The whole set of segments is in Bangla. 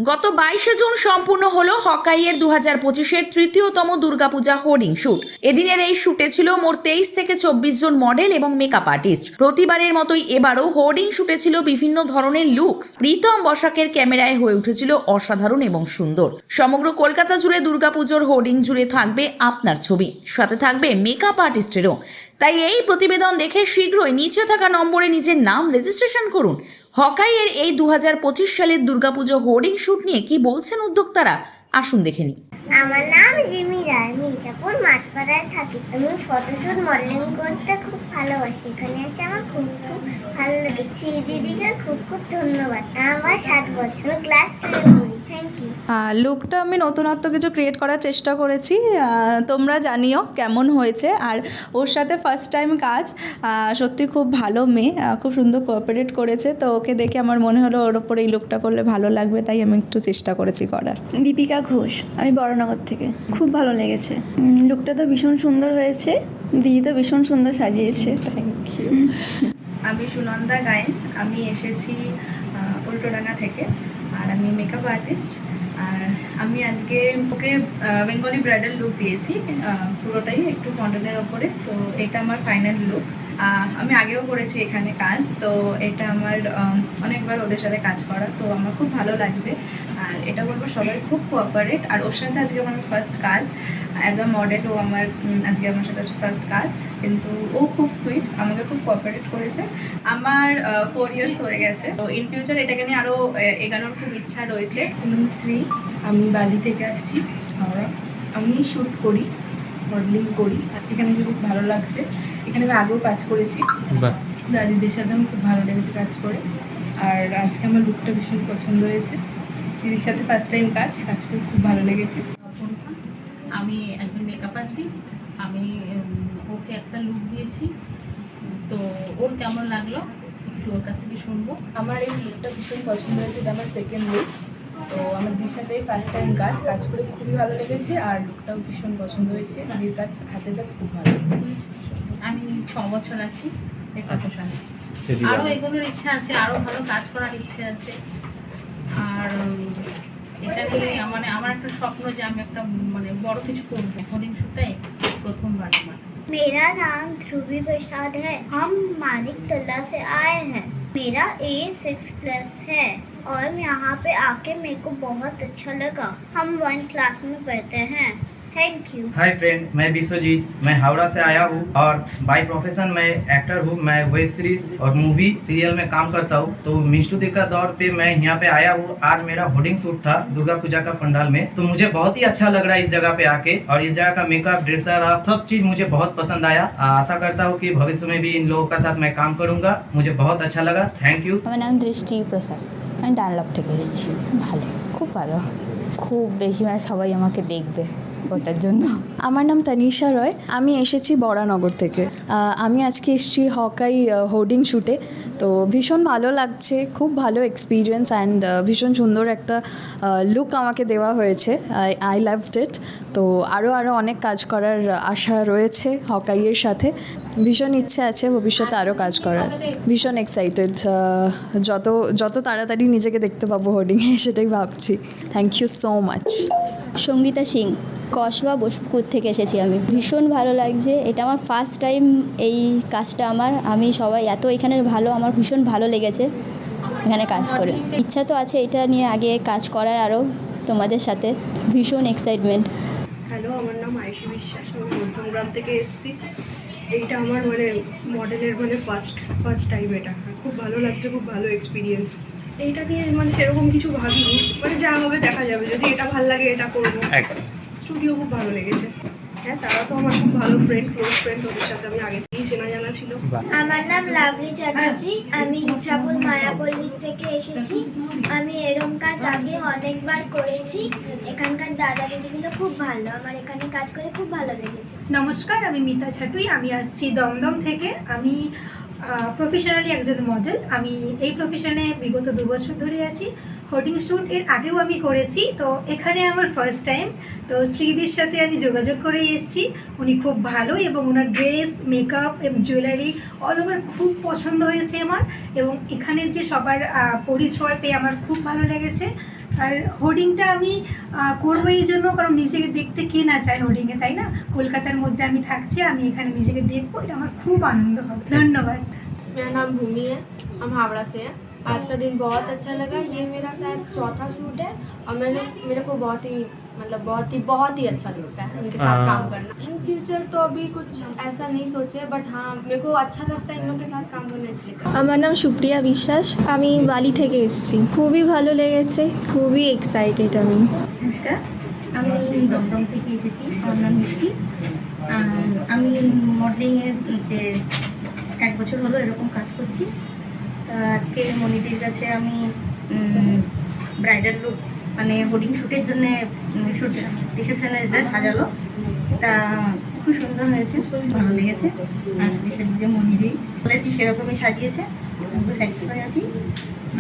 গত 22শে জুন সম্পূর্ণ হলো হকাইয়ের 2025-এর তৃতীয়তম দুর্গাপূজা হোর্ডিং শুট। এদিনের এই শুটে ছিল মোট 23 থেকে 24 জন মডেল এবং মেকআপ আর্টিস্ট। প্রতিবারের মতোই এবারও হোর্ডিং শুটে ছিল বিভিন্ন ধরনের লুকস। প্রীতম বসাকের ক্যামেরায় হয়ে উঠেছিল অসাধারণ এবং সুন্দর। সমগ্র কলকাতা জুড়ে দুর্গাপুজোর হোর্ডিং জুড়ে থাকবে আপনার ছবি, সাথে থাকবে মেকআপ আর্টিস্টেরও। তাই এই প্রতিবেদন দেখে শীঘ্রই নিচে থাকা নম্বরে নিজের নাম রেজিস্ট্রেশন করুন। হকাইয়ের এই 2025 সালের দুর্গাপুজো হোর্ডিং শুট নিয়ে কি বলছেন উদ্যোক্তারা, আসুন দেখে নিই। আমার নাম জিমি রায়, মির্জাপুর মাঠপাড়ায় থাকি। আমি ফটোশুট মডেলিং করতে খুব ভালোবাসি। এখানে এসে আমার খুব ভালো লাগে। দিদিকে খুব ধন্যবাদ। আমার 7 বছর, আমি ক্লাস 12 পড়ি। Thank you. লুকটা আমি নতুনত্ব কিছু ক্রিয়েট করার চেষ্টা করেছি, তোমরা জানিও কেমন হয়েছে। আর ওর সাথে ফার্স্ট টাইম কাজ, সত্যি খুব ভালো মেয়ে, খুব সুন্দর কোঅপারেট করেছে। তো ওকে দেখে আমার মনে হলো ওর ওপর এই লুকটা করলে ভালো লাগবে, তাই আমি একটু চেষ্টা করেছি করার। দীপিকা ঘোষ, আমি বড়নগর থেকে। খুব ভালো লেগেছে, লুকটা তো ভীষণ সুন্দর হয়েছে, দিদি তো ভীষণ সুন্দর সাজিয়েছে। Thank you. আমি সুনন্দা গায়েন, আমি এসেছি উল্টোডাঙ্গা থেকে, আর আমি মেকআপ আর্টিস্ট। আর আমি আজকে ওকে বেঙ্গলি ব্রাইডাল লুক দিয়েছি, পুরোটাই একটু কন্টেন্টের ওপরে। তো এটা আমার ফাইনাল লুক। আমি আগেও করেছি এখানে কাজ, তো এটা আমার অনেকবার ওদের সাথে কাজ করা, তো আমার খুব ভালো লাগছে। আর এটা বলবো সবাই খুব কোঅপারেট। আর ওর সাথে আজকে আমার ফার্স্ট কাজ অ্যাজ আ মডেল। ও আমার আজকে আমার সাথে হচ্ছে ফার্স্ট কাজ, কিন্তু ও খুব সুইট, আমাকে খুব কোঅপারেট করেছে। আমার 4 ইয়ার্স হয়ে গেছে, তো ইন ফিউচার এটাকে নিয়ে আরও এগানোর খুব ইচ্ছা রয়েছে। শ্রী, আমি বালি থেকে আসছি, হাওড়া। আমি শ্যুট করি, মডেলিং করি। এখানে এসে খুব ভালো লাগছে। এখানে আমি আগেও কাজ করেছি, দাদিদের সাথে আমার খুব ভালো লেগেছে কাজ করে। আর আজকে আমার লুকটা ভীষণ পছন্দ হয়েছে। দিদির সাথে ফার্স্ট টাইম কাজ করে খুব ভালো লেগেছে। আমি একজন মেকআপ আর্টিস্ট। আমি ওকে একটা লুক দিয়েছি, তো ওর কেমন লাগলো একটু ওর কাছ থেকে শুনবো। আমার এই লুকটা ভীষণ পছন্দ হয়েছে, এটা আমার সেকেন্ড লুক। তো আমার দিদির সাথে ফার্স্ট টাইম কাজ করে খুবই ভালো লেগেছে। আর লুকটাও ভীষণ পছন্দ হয়েছে, দিদির কাজ, হাতের কাজ খুব ভালো। আমি 6 বছর আছি এই প্রফেশনে। আরও এগোনোর ইচ্ছা আছে, আরও ভালো কাজ করার ইচ্ছে আছে। আর এটা নিয়ে মানে আমার একটা স্বপ্ন যে আমি একটা মানে বড় কিছু করবো। হোর্ডিং শুটটাই প্রথমবার আমার। मेरा नाम ध्रुवी प्रसाद है। हम मानिक तला से आए हैं। मेरा एज 6+ है और यहाँ पे आके मेरे को बहुत अच्छा लगा। हम 1 क्लास में पढ़ते हैं। Thank you. हाय फ्रेंड, मैं विश्वजीत, मैं हावड़ा से आया हूँ और बाय प्रोफेशन मैं एक्टर हूँ। मैं वेब सीरीज और मूवी सीरियल में काम करता हूँ। तो मिष्टू दी का दौर पे मैं यहाँ पे आया हूँ। आज मेरा होर्डिंग शूट था दुर्गा पूजा का पंडाल में, तो मुझे बहुत ही अच्छा लग रहा है इस जगह पे आके। और इस जगह का मेकअप, ड्रेसर, सब चीज मुझे बहुत पसंद आया। आशा करता हूँ कि भविष्य में भी इन लोगों के साथ मैं काम करूँगा। मुझे बहुत अच्छा लगा, थैंक यू। আমার নাম দৃষ্টি প্রসাদ, আমি ডানলপ থেকে এসেছি। ভালো, খুব ভালো, খুব বেশি, মানে সবাই আমাকে দেখবে ওটার জন্য। আমার নাম তানিশা রয়, আমি এসেছি বরানগর থেকে। আমি আজকে এসেছি হকাই হোর্ডিং শ্যুটে। তো ভীষণ ভালো লাগছে, খুব ভালো এক্সপিরিয়েন্স অ্যান্ড ভীষণ সুন্দর একটা লুক আমাকে দেওয়া হয়েছে। I loved it. তো আরও অনেক কাজ করার আশা রয়েছে হকাইয়ের সাথে। ভীষণ ইচ্ছে আছে ভবিষ্যতে আরও কাজ করার। ভীষণ এক্সাইটেড, যত তাড়াতাড়ি নিজেকে দেখতে পাবো হোর্ডিংয়ে সেটাই ভাবছি। Thank you so much. Sangeeta Singh, Kasba Bosepukur থেকে এসেছি আমি। ভীষণ ভালো লাগছে, এটা আমার ফার্স্ট টাইম এই কাজটা আমার। আমি সবাই এত এখানে ভালো, আমার ভীষণ ভালো লেগেছে এখানে কাজ করে। ইচ্ছা তো আছে এটা নিয়ে আগে কাজ করার আরও তোমাদের সাথে। ভীষণ এক্সাইটমেন্ট। হ্যালো, আমার নাম আয়ুষী বিশ্বাস, আমি মধ্যমগ্রাম থেকে এসেছি। এইটা আমার মানে মডেলের মানে ফার্স্ট টাইম। এটা খুব ভালো লাগছে, খুব ভালো এক্সপিরিয়েন্স। এইটা নিয়ে মানে সেরকম কিছু ভাবিনি, মানে যা হবে দেখা যাবে। যদি এটা ভালো লাগে এটা করবো। স্টুডিও খুব ভালো লেগেছে। হ্যাঁ, তারা তো আমার খুব ভালো ফ্রেন্ড, ক্লোজ ফ্রেন্ড। ওদের সাথে আমি আগে থেকেই চেনা জানা ছিল। আমার নাম লাভলি চ্যাটার্জি, আমি ইচ্ছাপুর মায়াপল্লী থেকে এসেছি। আমি এরম কাজ আগে অনেকবার করেছি। এখানকার দাদা দিদিগুলো খুব ভালো, আমার এখানে কাজ করে খুব ভালো লেগেছে। নমস্কার, আমি মিতা ছাটুই, আমি আসছি দমদম থেকে। আমি প্রফেশনালি একজন মডেল। আমি এই প্রফেশনে বিগত 2 বছর ধরে আছি। হোর্ডিং শ্যুট এর আগেও আমি করেছি, তো এখানে আমার ফার্স্ট টাইম। তো শ্রীদির সাথে আমি যোগাযোগ করে এসেছি। উনি খুব ভালো এবং ওনার ড্রেস, মেকআপ এবং জুয়েলারি অল ওভার খুব পছন্দ হয়েছে আমার। এবং এখানে যে সবার পরিচয় পেয়ে আমার খুব ভালো লেগেছে। আর হোর্ডিংটা আমি করবো এই জন্য, কারণ নিজেকে দেখতে কে না চায় হোর্ডিংয়ে, তাই না? কলকাতার মধ্যে আমি থাকছি, আমি এখানে নিজেকে দেখবো, এটা আমার খুব आनंद হবে। धन्यवाद। मेरा नाम भूमि है, हम हावड़ा से हैं। आज का दिन बहुत अच्छा लगा। ये मेरा शायद चौथा शूट है और मेरे को बहुत ही अच्छा लगता है इनके साथ काम करना। इन फ्यूचर तो अभी कुछ ऐसा नहीं सोचे, बट हाँ मेरे को अच्छा लगता है इन लोग के साथ काम करना, इसलिए। আমার নাম সুপ্রিয়া বিশ্বাস, আমি বালি থেকে এসেছি। খুবই ভালো লেগেছে, খুবই এক্সাইটেড আমি। নমস্কার, আমি দমদম থেকে এসেছি। আমার নাম মিষ্টি। আমি মডেলিংয়ের যে 1 বছর হলো এরকম কাজ করছি। তা আজকে মনিদির কাছে আমি ব্রাইডাল লুক মানে হোর্ডিং শ্যুটের জন্য শ্যুট রিসেপশনে যেটা সাজালো, তা খুব সুন্দর হয়েছে, খুব ভালো লেগেছে। আর স্পেশালি যে মনিদি বলেছি সেরকমই সাজিয়েছে, খুব স্যাটিসফাই আছি।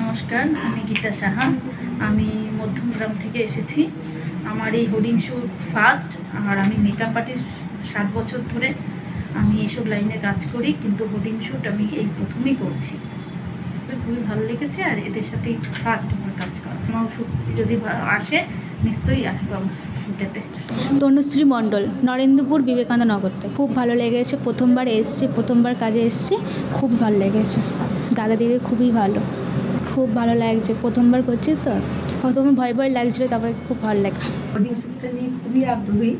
নমস্কার, আমি গীতা সাহা, আমি মধ্যমগ্রাম থেকে এসেছি। আমার এই হোর্ডিং শ্যুট ফার্স্ট, আর আমি মেকআপ আর্টিস্ট 7 বছর ধরে আমি এইসব লাইনে কাজ করি, কিন্তু হোর্ডিং শ্যুট আমি এই প্রথমেই করছি। খুবই ভালো লেগেছে, আর এদের সাথেই ফার্স্ট আমার কাজ করা। আমার শ্যুট যদি আসে নিশ্চয়ই আসবো আমার শ্যুটেতে। তনুশ্রী মণ্ডল, নরেন্দ্রপুর বিবেকানন্দ নগরতে। খুব ভালো লেগেছে, প্রথমবার এসেছি, প্রথমবার কাজে এসেছি, খুব ভালো লেগেছে। দাদা দিদি খুবই ভালো, খুব ভালো লাগছে, প্রথমবার করছি তো, প্রথমে ভয় ভয় লাগছিলো, তারপরে খুব ভালো লাগছে। হোর্ডিং শ্যুটটা নিয়ে খুবই আগ্রহী।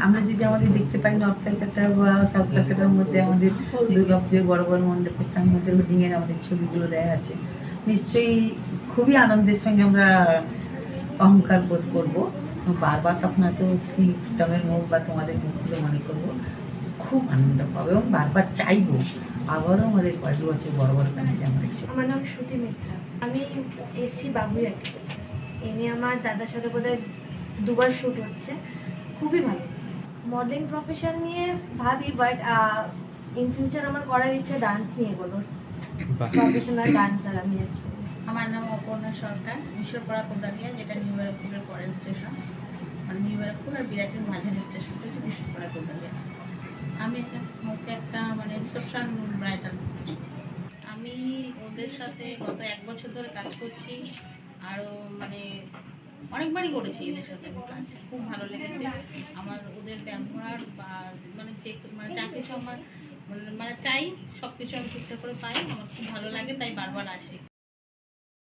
আমরা যদি আমাদের দেখতে পাই নর্থ ক্যালকাটা বা সাউথ ক্যালকাটার মধ্যে আমাদের দুর্গাপুজোর বড় বড় মণ্ডপের সামনে মধ্যে হোর্ডিংয়ের আমাদের ছবিগুলো দেওয়া আছে, নিশ্চয়ই খুবই আনন্দের সঙ্গে আমরা অহংকার বোধ করবো। বারবার তখন হয়তো শ্রী প্রীতমের মুখ বা তোমাদের মুখগুলো মনে করবো, খুব আনন্দ পাবো এবং বারবার চাইবো আবারও আমাদের কয়েক বছর বড় বড় প্যানেলে আমরা দেখছি। আমার নাম শ্রুতি মিত্রা, আমি এসছি বাবুইহাট। এনে আমার দাদার সাথে বোধহয় 2বার শ্যুট হচ্ছে, খুবই ভালো। মডেলিং প্রফেশন নিয়ে ভাবি, বাট ইন ফিউচার আমার করার ইচ্ছে ডান্স নিয়ে, কোনো প্রফেশনাল ডান্সার আমি হচ্ছে। আমার নাম অপর্ণা সরকার, বিশ্বপাড়া কোদালিয়া, যেটা নিউ ব্যারাকপুরের পরের স্টেশন, মানে নিউ ব্যারাকপুর আর বিরাটের মাঝারি স্টেশন থেকে বিশ্বপাড়া কোদালিয়া। আমি একটা মানে রিসেপশন ব্রাইডাল করছি। আমি ওদের সাথে গত 1 বছর ধরে কাজ করছি, আরও মানে অনেকবারই করেছি এদের সাথে কাজ, খুব ভালো লেগেছে আমার ওদের ব্যবহার বা মানে যা কিছু আমার মানে চাই সব কিছু আমি ঠিকঠাক করে পাই, আমার খুব ভালো লাগে, তাই বারবার আসি।